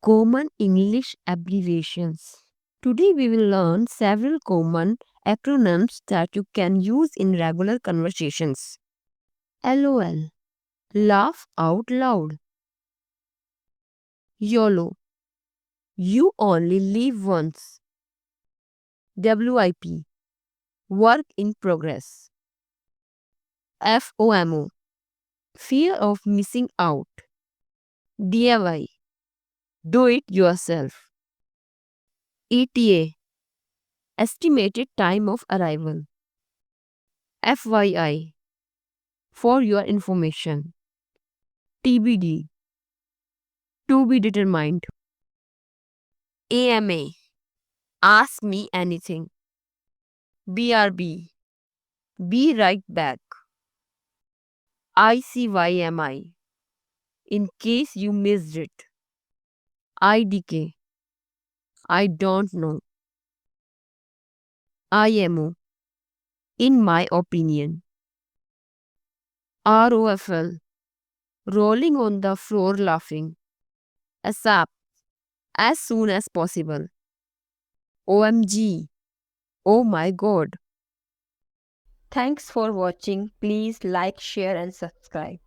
Common English abbreviations. Today we will learn several common acronyms that you can use in regular conversations. LOL. Laugh out loud. YOLO. You only live once. WIP. Work in progress. FOMO. Fear of missing out. DIY. Do it yourself. ETA. Estimated time of arrival. FYI. For your information. TBD. To be determined. AMA. Ask me anything. BRB. Be right back. ICYMI. In case you missed it. IDK. I don't know. IMO. In my opinion. ROFL. Rolling on the floor laughing. ASAP. As soon as possible. OMG. Oh my god. Thanks for watching. Please like, share and subscribe.